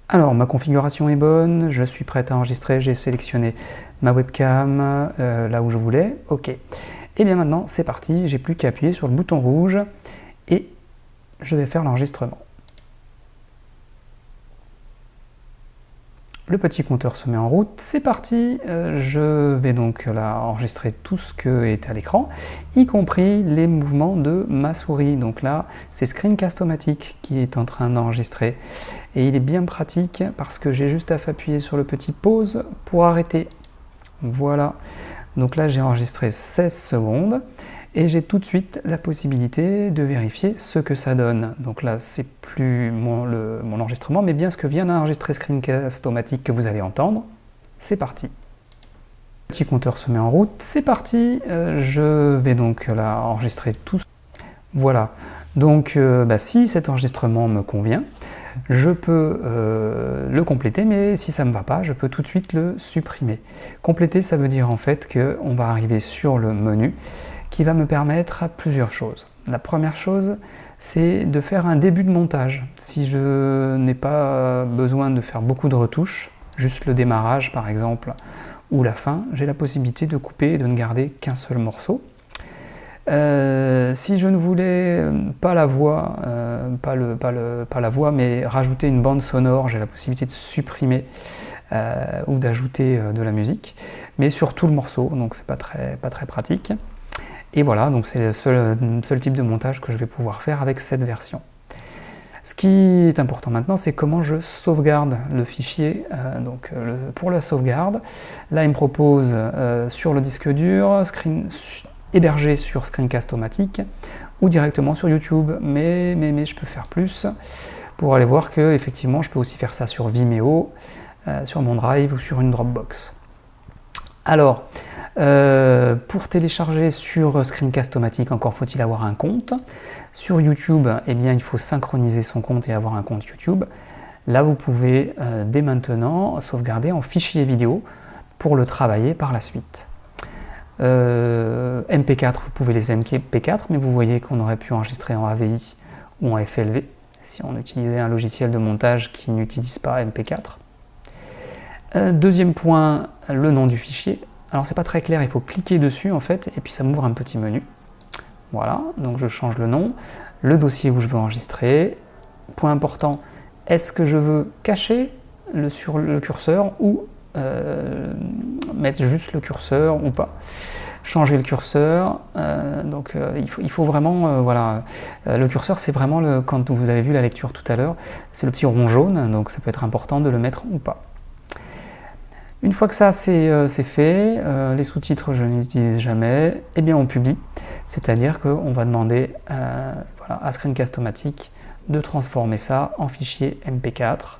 Alors, ma configuration est bonne, je suis prête à enregistrer, j'ai sélectionné ma webcam là où je voulais, ok. Et bien maintenant, c'est parti, j'ai plus qu'à appuyer sur le bouton rouge et je vais faire l'enregistrement. Le petit compteur se met en route, c'est parti, je vais donc là enregistrer tout ce qui est à l'écran, y compris les mouvements de ma souris. Donc là, c'est Screencast-O-Matic qui est en train d'enregistrer. Et il est bien pratique parce que j'ai juste à appuyer sur le petit pause pour arrêter. Voilà, donc là j'ai enregistré 16 secondes. Et j'ai tout de suite la possibilité de vérifier ce que ça donne. Donc là, c'est plus mon enregistrement, mais bien ce que vient d'enregistrer Screencast-O-Matic que vous allez entendre. C'est parti. Le petit compteur se met en route. C'est parti. Je vais donc là enregistrer tout. Voilà. Donc, si cet enregistrement me convient, je peux le compléter, mais si ça ne me va pas, je peux tout de suite le supprimer. Compléter, ça veut dire en fait qu'on va arriver sur le menu qui va me permettre plusieurs choses. La première chose, c'est de faire un début de montage. Si je n'ai pas besoin de faire beaucoup de retouches, juste le démarrage par exemple, ou la fin, j'ai la possibilité de couper et de ne garder qu'un seul morceau. Si je ne voulais pas la voix, pas la voix, mais rajouter une bande sonore, j'ai la possibilité de supprimer ou d'ajouter de la musique, mais sur tout le morceau, donc c'est pas très pratique. Et voilà, donc c'est le seul type de montage que je vais pouvoir faire avec cette version. Ce qui est important maintenant, c'est comment je sauvegarde le fichier. Pour la sauvegarde, là il me propose sur le disque dur, hébergé sur Screencast-O-Matic ou directement sur YouTube, mais je peux faire plus pour aller voir que effectivement je peux aussi faire ça sur Vimeo, sur mon Drive ou sur une Dropbox. Alors, pour télécharger sur Screencast-O-Matic, encore faut-il avoir un compte. Sur YouTube, eh bien, il faut synchroniser son compte et avoir un compte YouTube. Là, vous pouvez dès maintenant sauvegarder en fichier vidéo pour le travailler par la suite. MP4, vous pouvez les MP4, mais vous voyez qu'on aurait pu enregistrer en AVI ou en FLV si on utilisait un logiciel de montage qui n'utilise pas MP4. Deuxième point, le nom du fichier. Alors c'est pas très clair, il faut cliquer dessus en fait, et puis ça m'ouvre un petit menu. Voilà, donc je change le nom, le dossier où je veux enregistrer. Point important, est-ce que je veux cacher sur le curseur ou mettre juste le curseur ou pas? Changer le curseur, il faut vraiment, le curseur c'est vraiment, quand vous avez vu la lecture tout à l'heure, c'est le petit rond jaune, donc ça peut être important de le mettre ou pas. Une fois que ça c'est fait, les sous-titres je n'utilise jamais, et bien on publie, c'est-à-dire qu'on va demander à Screencast-O-Matic de transformer ça en fichier MP4.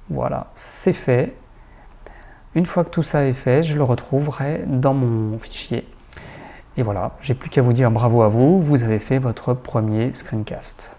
Voilà, c'est fait. Une fois que tout ça est fait, je le retrouverai dans mon fichier. Et voilà, j'ai plus qu'à vous dire bravo à vous, vous avez fait votre premier screencast.